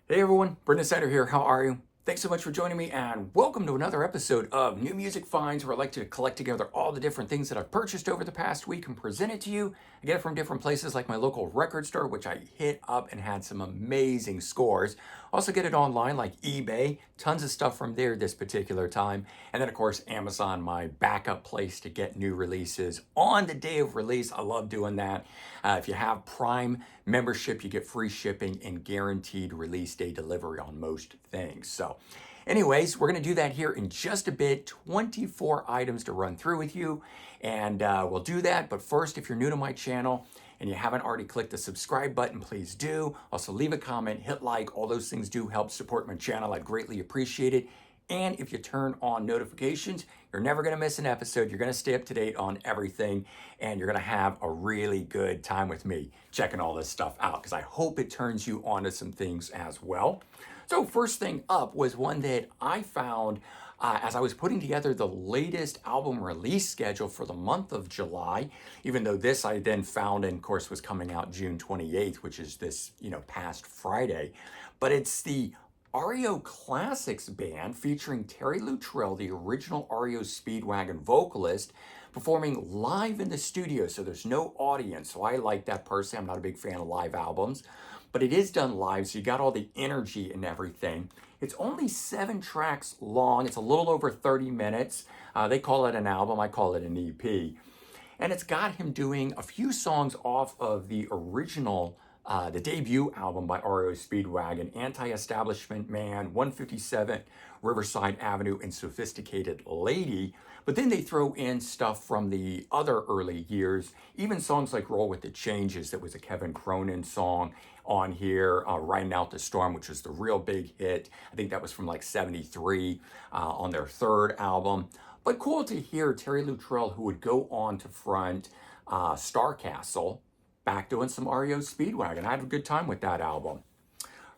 Hey everyone, Brendan Snyder here. How are you? Thanks so much for joining me and welcome to another episode of New Music Finds, where I like to collect together all the different things that I've purchased over the past week and present it to you. I get it from different places like my local record store, which I hit up and had some amazing scores. Also get it online like eBay, tons of stuff from there this particular time. And then of course Amazon, my backup place to get new releases on the day of release. I love doing that. If you have Prime membership, you get free shipping and guaranteed release day delivery on most things. So anyways, we're going to do that here in just a bit. 24 items to run through with you, and we'll do that. But first, if you're new to my channel and you haven't already clicked the subscribe button, please do. Also leave a comment, hit like, all those things do help support my channel. I'd greatly appreciate it. And if you turn on notifications, you're never going to miss an episode. You're going to stay up to date on everything, and you're going to have a really good time with me checking all this stuff out, because I hope it turns you on to some things as well. So first thing up was one that I found as I was putting together the latest album release schedule for the month of July, even though this I then found and of course was coming out June 28th, which is this, past Friday. But it's the Aro Classics band featuring Terry Luttrell, the original REO Speedwagon vocalist, performing live in the studio. So there's no audience. So I like that personally. I'm not a big fan of live albums, but it is done live. So you got all the energy and everything. It's only 7 tracks long. It's a little over 30 minutes. They call it an album. I call it an EP. And it's got him doing a few songs off of the original, the debut album by REO Speedwagon, Anti-Establishment Man, 157 Riverside Avenue, and Sophisticated Lady. But then they throw in stuff from the other early years, even songs like Roll With The Changes, that was a Kevin Cronin song on here, Riding Out the Storm, which was the real big hit. I think that was from like 73 on their third album. But cool to hear Terry Luttrell, who would go on to front Starcastle, back doing some REO Speedwagon. I had a good time with that album.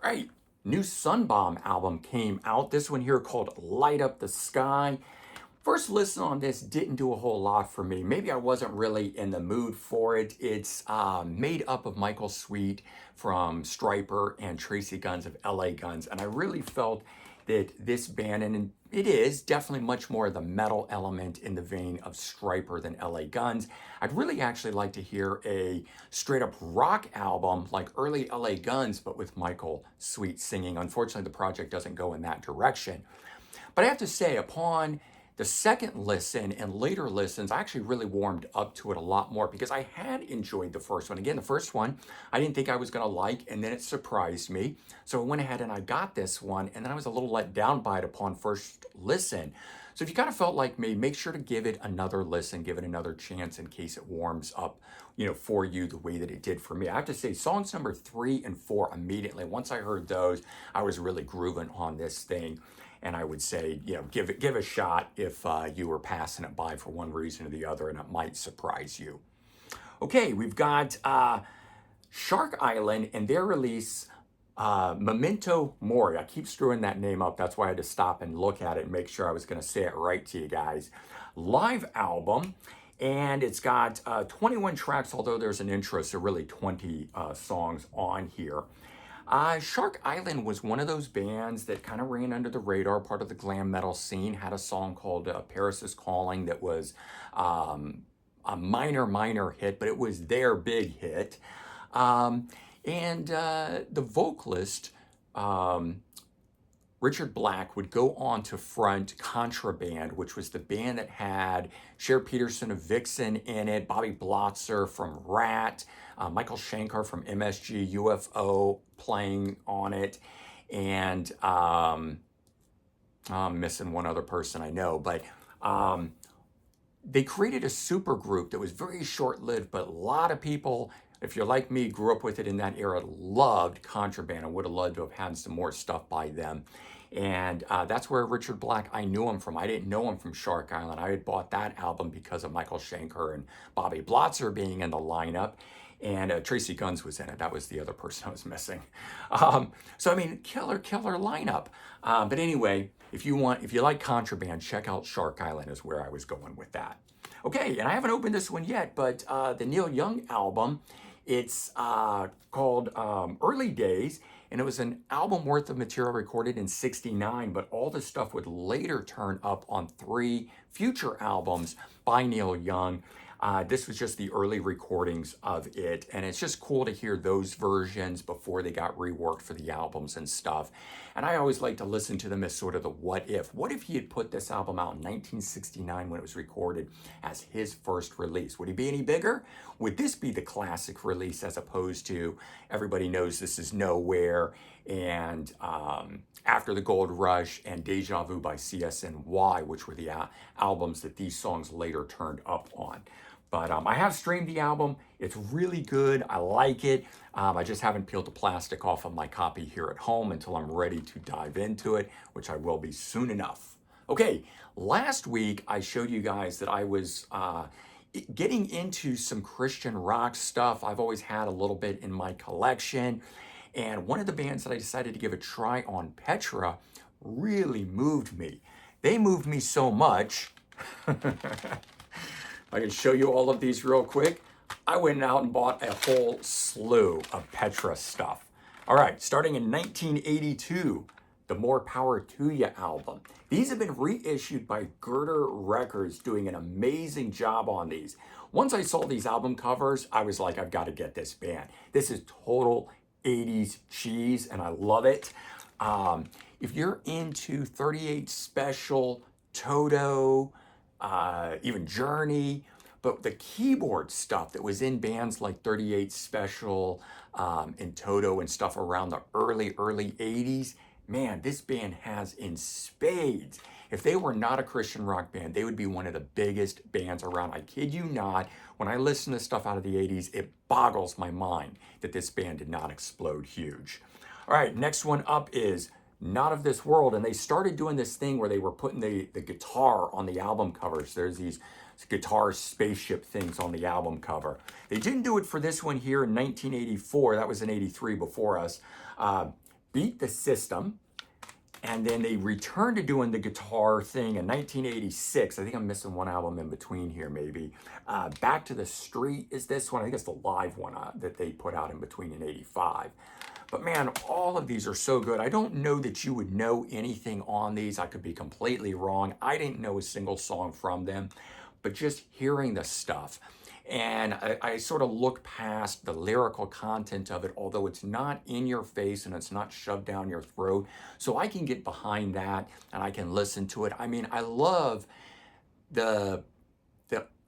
All right, new Sunbomb album came out. This one here called Light Up the Sky. First listen on this didn't do a whole lot for me. Maybe I wasn't really in the mood for it. It's made up of Michael Sweet from Stryper and Tracy Guns of LA Guns. And I really felt that this band, and it is definitely much more the metal element in the vein of Stryper than LA Guns. I'd really actually like to hear a straight up rock album like early LA Guns, but with Michael Sweet singing. Unfortunately, the project doesn't go in that direction. But I have to say, upon the second listen and later listens, I actually really warmed up to it a lot more, because I had enjoyed the first one. Again, the first one I didn't think I was going to like, and then it surprised me. So I went ahead and I got this one, and then I was a little let down by it upon first listen. So if you kind of felt like me, make sure to give it another listen, give it another chance in case it warms up, for you the way that it did for me. I have to say, songs number 3 and 4 immediately, once I heard those, I was really grooving on this thing. And I would say, give a shot if you were passing it by for one reason or the other, and it might surprise you. Okay, we've got Shark Island and their release, Memento Mori. I keep screwing that name up. That's why I had to stop and look at it and make sure I was going to say it right to you guys. Live album. And it's got 21 tracks, although there's an intro, so really 20 songs on here. Shark Island was one of those bands that kind of ran under the radar, part of the glam metal scene, had a song called Paris is Calling that was a minor hit, but it was their big hit. And the vocalist, Richard Black, would go on to front Contraband, which was the band that had Cher Peterson of Vixen in it, Bobby Blotzer from Rat, Michael Shankar from MSG, UFO playing on it, and I'm missing one other person I know, but they created a super group that was very short-lived, but a lot of people, if you're like me, grew up with it in that era, loved Contraband. I would have loved to have had some more stuff by them. And that's where Richard Black, I knew him from. I didn't know him from Shark Island. I had bought that album because of Michael Shankar and Bobby Blotzer being in the lineup. And Tracy Guns was in it. That was the other person I was missing. So, I mean, killer lineup. But anyway, if you like Contraband, check out Shark Island is where I was going with that. Okay, and I haven't opened this one yet, but the Neil Young album, it's called Early Days, And it was an album worth of material recorded in 69, but all the stuff would later turn up on 3 future albums by Neil Young. This was just the early recordings of it, and it's just cool to hear those versions before they got reworked for the albums and stuff. And I always like to listen to them as sort of the what if. What if he had put this album out in 1969 when it was recorded as his first release? Would he be any bigger? Would this be the classic release as opposed to Everybody Knows This Is Nowhere and After the Gold Rush and Deja Vu by CSNY, which were the albums that these songs later turned up on? But I have streamed the album. It's really good. I like it. I just haven't peeled the plastic off of my copy here at home until I'm ready to dive into it, which I will be soon enough. Okay, last week I showed you guys that I was getting into some Christian rock stuff. I've always had a little bit in my collection. And one of the bands that I decided to give a try on, Petra, really moved me. They moved me so much. I can show you all of these real quick. I went out and bought a whole slew of Petra stuff. All right, starting in 1982, the More Power to Ya album. These have been reissued by Girder Records, doing an amazing job on these. Once I saw these album covers, I was like, I've got to get this band. This is total 80s cheese, and I love it. If you're into 38 Special, Toto, even Journey, but the keyboard stuff that was in bands like 38 Special and Toto and stuff around the early 80s, man, this band has in spades. If they were not a Christian rock band, they would be one of the biggest bands around. I kid you not, when I listen to stuff out of the 80s, it boggles my mind that this band did not explode huge. All right, next one up is Not of This World, and they started doing this thing where they were putting the guitar on the album covers. There's these guitar spaceship things on the album cover. They didn't do it for this one here in 1984. That was in 83 before us. Beat the System. And then they returned to doing the guitar thing in 1986. I think I'm missing one album in between here, maybe. Back to the Street is this one. I think it's the live one that they put out in between in 85. But man, all of these are so good. I don't know that you would know anything on these. I could be completely wrong. I didn't know a single song from them, but just hearing the stuff. And I sort of look past the lyrical content of it, although it's not in your face and it's not shoved down your throat. So I can get behind that and I can listen to it. I mean, I love the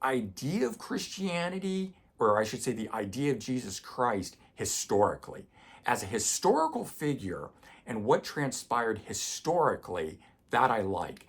idea of Christianity, or I should say the idea of Jesus Christ historically. As a historical figure and what transpired historically, that I like.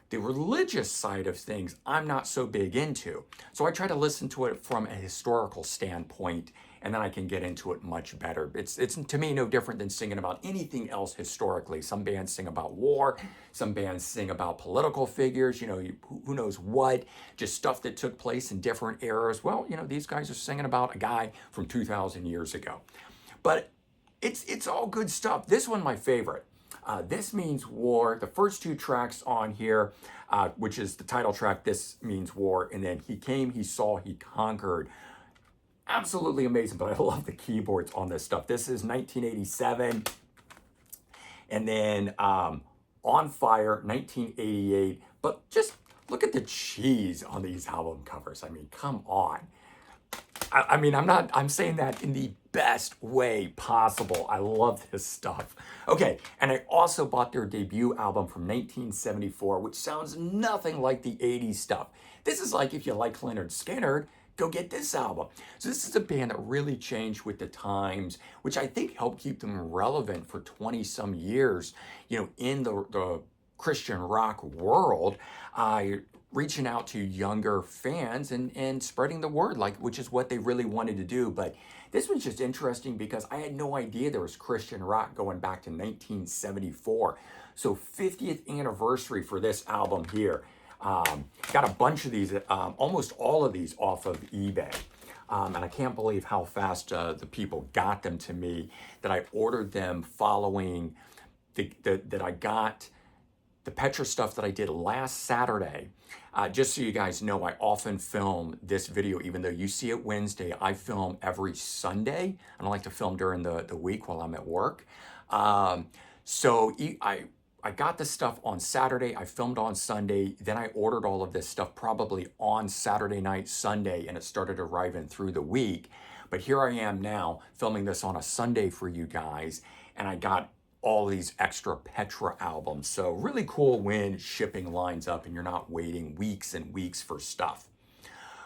The religious side of things, I'm not so big into. So I try to listen to it from a historical standpoint, and then I can get into it much better. It's to me no different than singing about anything else historically. Some bands sing about war, some bands sing about political figures, who knows what, just stuff that took place in different eras. Well, these guys are singing about a guy from 2,000 years ago. But it's all good stuff. This one, my favorite. This Means War, the first 2 tracks on here, which is the title track, This Means War, and then He Came, He Saw, He Conquered. Absolutely amazing, but I love the keyboards on this stuff. This is 1987. And then On Fire, 1988. But just look at the cheese on these album covers. I mean, come on. I'm saying that in the best way possible. I love this stuff. Okay, and I also bought their debut album from 1974, which sounds nothing like the 80s stuff. This is like if you like Lynyrd Skynyrd, go get this album. So this is a band that really changed with the times, which I think helped keep them relevant for 20 some years, in the Christian rock world. Reaching out to younger fans and spreading the word, which is what they really wanted to do. But this was just interesting because I had no idea there was Christian rock going back to 1974. So 50th anniversary for this album here. Got a bunch of these, almost all of these off of eBay. And I can't believe how fast the people got them to me, that I ordered them following that I got the Petra stuff that I did last Saturday. Just so you guys know, I often film this video, even though you see it Wednesday, I film every Sunday. I don't like to film during the week while I'm at work. Um, so I got this stuff on Saturday, I filmed on Sunday, then I ordered all of this stuff probably on Saturday night, Sunday, and it started arriving through the week. But here I am now filming this on a Sunday for you guys, and I got all these extra Petra albums. So really cool when shipping lines up and you're not waiting weeks and weeks for stuff.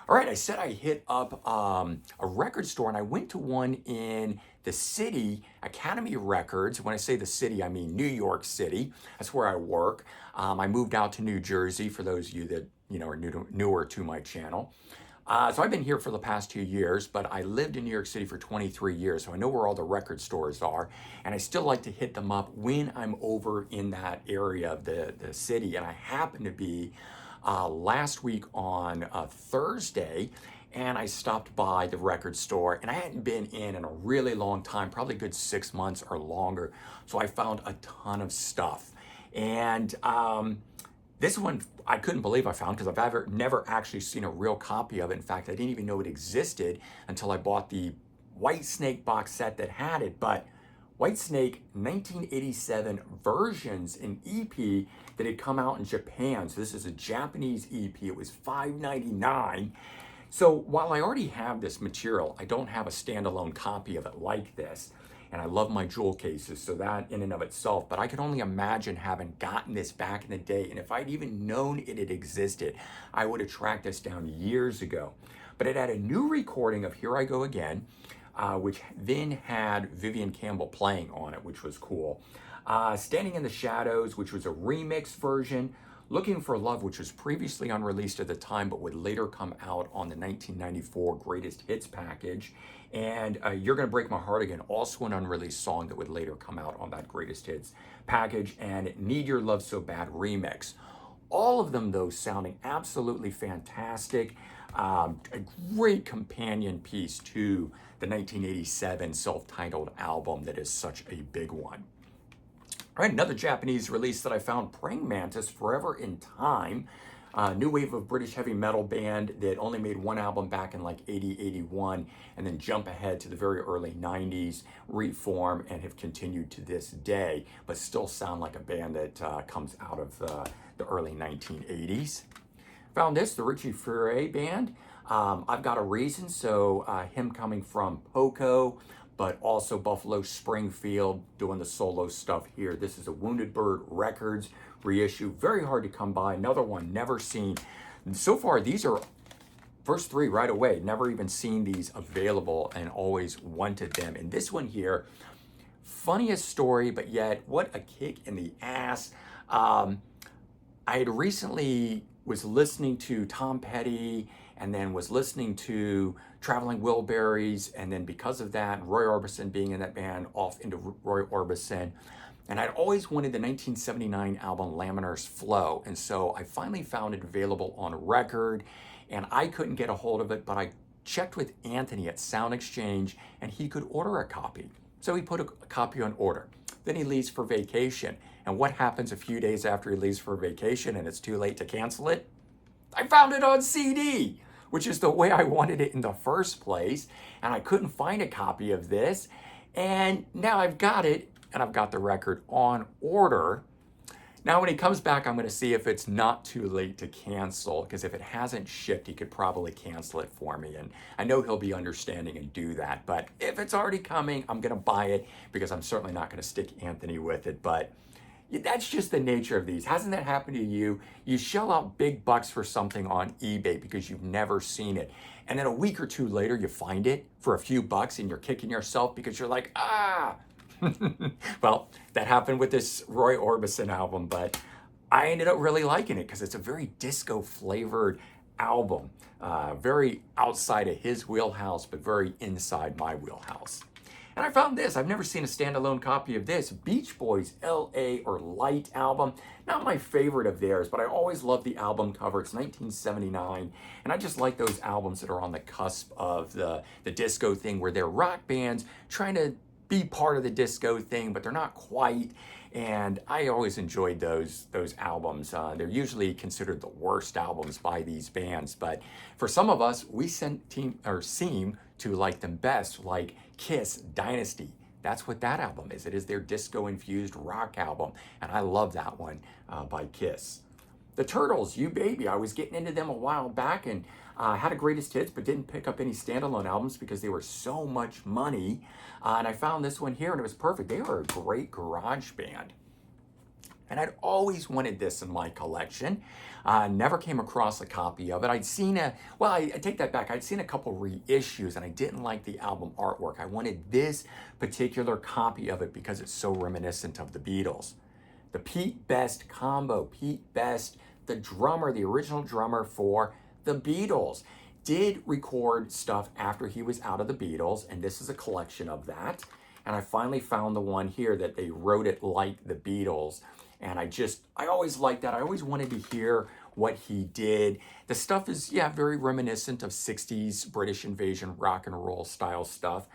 All right, I said I hit up a record store, and I went to one in the city, Academy Records. When I say the city, I mean New York City. That's where I work. I moved out to New Jersey, for those of you that are newer to my channel. So I've been here for the past 2 years, but I lived in New York City for 23 years, so I know where all the record stores are, and I still like to hit them up when I'm over in that area of the city. And I happen to be last week on Thursday, and I stopped by the record store, and I hadn't been in a really long time, probably a good 6 months or longer. So I found a ton of stuff. And this one I couldn't believe I found, because I've never actually seen a real copy of it. In fact, I didn't even know it existed until I bought the Whitesnake box set that had it. But Whitesnake 1987 versions, an EP that had come out in Japan. So this is a Japanese EP. It was $5.99. So while I already have this material, I don't have a standalone copy of it like this. And I love my jewel cases, so that in and of itself. But I could only imagine having gotten this back in the day. And if I'd even known it had existed, I would have tracked this down years ago. But it had a new recording of Here I Go Again, which then had Vivian Campbell playing on it, which was cool. Standing in the Shadows, which was a remix version. Looking for Love, which was previously unreleased at the time, but would later come out on the 1994 Greatest Hits package. And You're Gonna Break My Heart Again, also an unreleased song that would later come out on that Greatest Hits package. And Need Your Love So Bad remix. All of them, though, sounding absolutely fantastic. A great companion piece to the 1987 self-titled album that is such a big one. All right, another Japanese release that I found, Praying Mantis, Forever in Time. New wave of British heavy metal band that only made one album back in like 80, 81, and then jump ahead to the very early 90s, reform, and have continued to this day, but still sound like a band that comes out of the early 1980s. Found this, the Richie Furay Band. I've Got a Reason, so him coming from Poco, but also Buffalo Springfield doing the solo stuff here. This is a Wounded Bird Records reissue. Very hard to come by. Another one never seen. And so far, these are first three right away. Never even seen these available and always wanted them. And this one here, funniest story, but yet what a kick in the ass. I had recently was listening to Tom Petty, and then was listening to Traveling Wilburys, and then because of that, Roy Orbison being in that band, off into Roy Orbison. And I'd always wanted the 1979 album Laminer's Flow, and so I finally found it available on record, and I couldn't get a hold of it, but I checked with Anthony at Sound Exchange, and he could order a copy. So he put a copy on order. Then he leaves for vacation. And what happens a few days after he leaves for vacation and it's too late to cancel it? I found it on CD, which is the way I wanted it in the first place. And I couldn't find a copy of this. And now I've got it, and I've got the record on order. Now, when he comes back, I'm going to see if it's not too late to cancel, because if it hasn't shipped, he could probably cancel it for me. And I know he'll be understanding and do that. But if it's already coming, I'm going to buy it, because I'm certainly not going to stick Anthony with it. But that's just the nature of these. Hasn't that happened to you? You shell out big bucks for something on eBay because you've never seen it. And then a week or two later, you find it for a few bucks and you're kicking yourself because you're like, ah. Well, that happened with this Roy Orbison album, but I ended up really liking it because it's a very disco flavored album. Very outside of his wheelhouse, but very inside my wheelhouse. And I found this. I've never seen a standalone copy of this. Beach Boys L.A. or Light album. Not my favorite of theirs, but I always love the album cover. It's 1979. And I just like those albums that are on the cusp of the disco thing, where they're rock bands trying to be part of the disco thing, but they're not quite. And I always enjoyed those albums. They're usually considered the worst albums by these bands, but for some of us, we seem to like them best, like Kiss Dynasty. That's what that album is. It is their disco-infused rock album, and I love that one by Kiss. The Turtles, You Baby. I was getting into them a while back and had a greatest hits, but didn't pick up any standalone albums because they were so much money. And I found this one here and it was perfect. They were a great garage band. And I'd always wanted this in my collection. Never came across a copy of it. I'd seen I take that back. I'd seen a couple reissues and I didn't like the album artwork. I wanted this particular copy of it because it's so reminiscent of the Beatles. The Pete Best combo. Pete Best, the drummer, the original drummer for the Beatles, did record stuff after he was out of the Beatles, and this is a collection of that. And I finally found the one here that they wrote it like the Beatles. And I always liked that. I always wanted to hear what he did. The stuff is, very reminiscent of 60s British invasion rock and roll style stuff.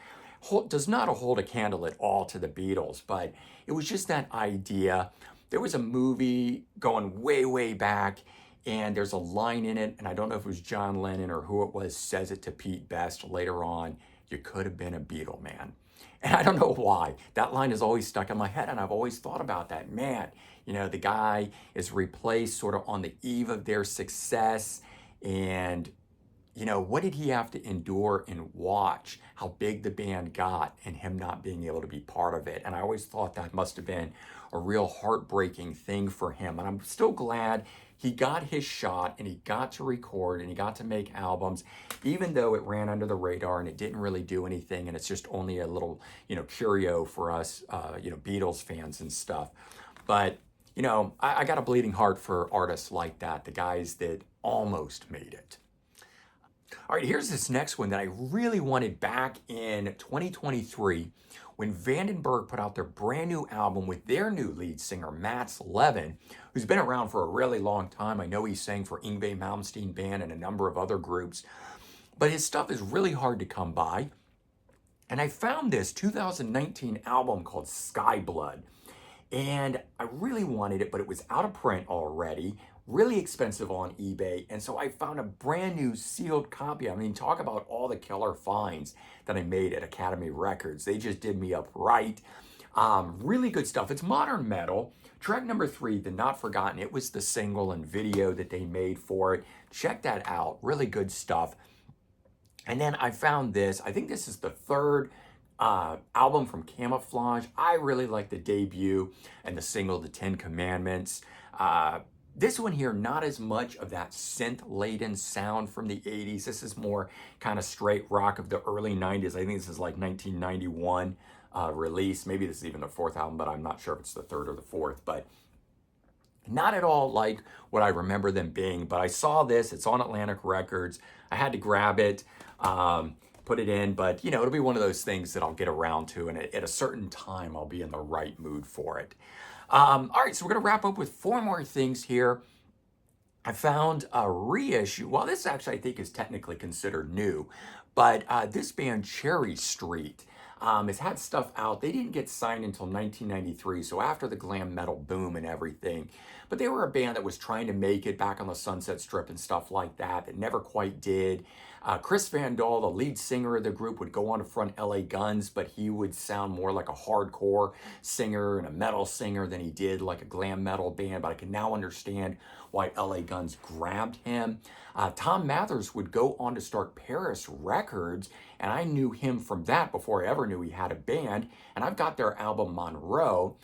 Does not hold a candle at all to the Beatles, but it was just that idea. There was a movie going way, way back, and there's a line in it, and I don't know if it was John Lennon or who it was, says it to Pete Best later on, "You could have been a Beatle, man." And I don't know why. That line is always stuck in my head, and I've always thought about that. Man, the guy is replaced sort of on the eve of their success, and what did he have to endure and watch how big the band got and him not being able to be part of it? And I always thought that must have been a real heartbreaking thing for him. And I'm still glad he got his shot and he got to record and he got to make albums, even though it ran under the radar and it didn't really do anything. And it's just only a little, curio for us, Beatles fans and stuff. But, I got a bleeding heart for artists like that, the guys that almost made it. All right, here's this next one that I really wanted back in 2023 when Vandenberg put out their brand new album with their new lead singer, Mats Levin, who's been around for a really long time. I know he sang for Yngwie Malmsteen Band and a number of other groups, but his stuff is really hard to come by. And I found this 2019 album called Sky Blood, and I really wanted it, but it was out of print already. Really expensive on eBay, and so I found a brand new sealed copy. I mean, talk about all the killer finds that I made at Academy Records. They just did me up right. Really good stuff. It's modern metal. Track number 3, The Not Forgotten. It was the single and video that they made for it. Check that out. Really good stuff. And then I found this. I think this is the third album from Camouflage. I really like the debut and the single, The 10 Commandments. This one here, not as much of that synth-laden sound from the 80s. This is more kind of straight rock of the early 90s. I think this is like 1991 release. Maybe this is even the 4th album, but I'm not sure if it's the 3rd or the 4th. But not at all like what I remember them being. But I saw this. It's on Atlantic Records. I had to grab it, put it in. But, it'll be one of those things that I'll get around to. And at a certain time, I'll be in the right mood for it. All right, so we're going to wrap up with 4 more things here. I found a reissue. Well, this actually I think is technically considered new, but this band Cherry Street has had stuff out. They didn't get signed until 1993, so after the glam metal boom and everything. But they were a band that was trying to make it back on the Sunset Strip and stuff like that, that never quite did. Chris Van Dahl, the lead singer of the group, would go on to front LA Guns, but he would sound more like a hardcore singer and a metal singer than he did like a glam metal band. But I can now understand why LA Guns grabbed him. Tom Mathers would go on to start Paris Records, and I knew him from that before I ever knew he had a band. And I've got their album Monroe,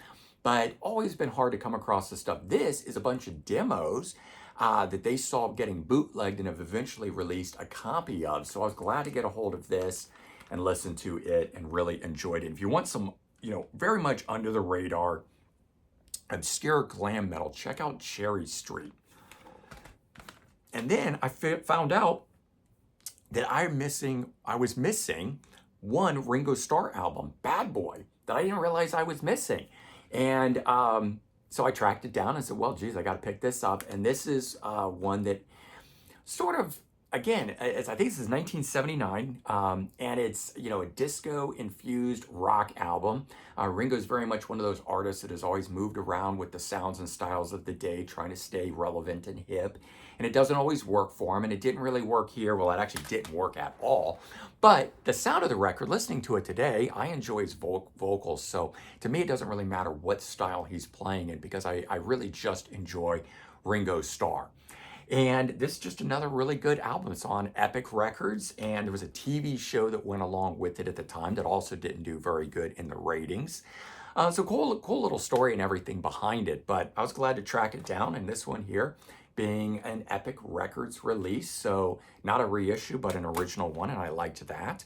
but always been hard to come across the stuff. This is a bunch of demos that they saw getting bootlegged and have eventually released a copy of. So I was glad to get a hold of this and listen to it and really enjoyed it. If you want some, very much under the radar, obscure glam metal, check out Cherry Street. And then I found out that I was missing one Ringo Starr album, Bad Boy, that I didn't realize I was missing. And so I tracked it down and said, well, geez, I got to pick this up. And this is one that sort of, again, I think this is 1979, and it's, a disco-infused rock album. Ringo's very much one of those artists that has always moved around with the sounds and styles of the day, trying to stay relevant and hip. And it doesn't always work for him, and it didn't really work here. Well, it actually didn't work at all. But the sound of the record, listening to it today, I enjoy his vocals. So to me, it doesn't really matter what style he's playing in, because I really just enjoy Ringo Starr. And this is just another really good album. It's on Epic Records, and there was a TV show that went along with it at the time that also didn't do very good in the ratings. So cool little story and everything behind it, but I was glad to track it down. And this one here being an Epic Records release, so not a reissue, but an original one, and I liked that.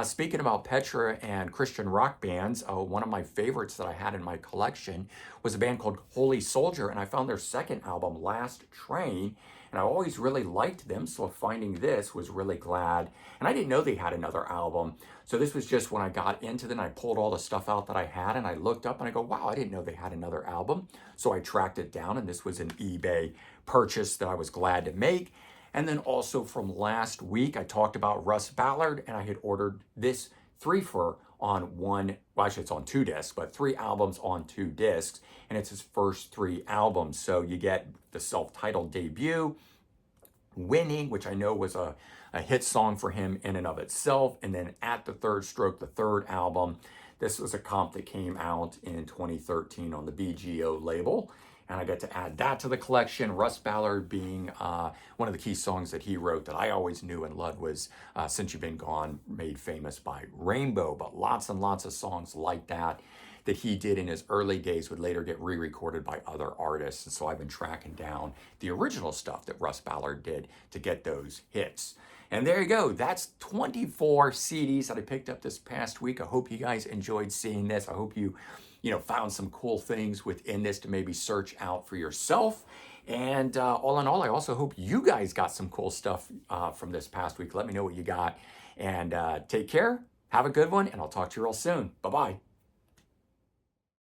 Speaking about Petra and Christian rock bands, one of my favorites that I had in my collection was a band called Holy Soldier, and I found their second album, Last Train, and I always really liked them, so finding this was really glad. And I didn't know they had another album, so this was just when I got into them, I pulled all the stuff out that I had, and I looked up and I go, wow, I didn't know they had another album. So I tracked it down, and this was an eBay purchase that I was glad to make. And then also from last week, I talked about Russ Ballard, and I had ordered this 3-for on one, well, actually it's on 2 discs, but 3 albums on 2 discs, and it's his first 3 albums. So you get the self-titled debut, Winning, which I know was a hit song for him in and of itself, and then At the Third Stroke, the 3rd album. This was a comp that came out in 2013 on the BGO label, and I get to add that to the collection. Russ Ballard being one of the key songs that he wrote that I always knew and loved was Since You've Been Gone, made famous by Rainbow, but lots and lots of songs like that he did in his early days would later get re-recorded by other artists. And so I've been tracking down the original stuff that Russ Ballard did to get those hits. And there you go. That's 24 CDs that I picked up this past week. I hope you guys enjoyed seeing this. I hope you found some cool things within this to maybe search out for yourself. And all in all, I also hope you guys got some cool stuff from this past week. Let me know what you got. And take care. Have a good one. And I'll talk to you real soon. Bye-bye.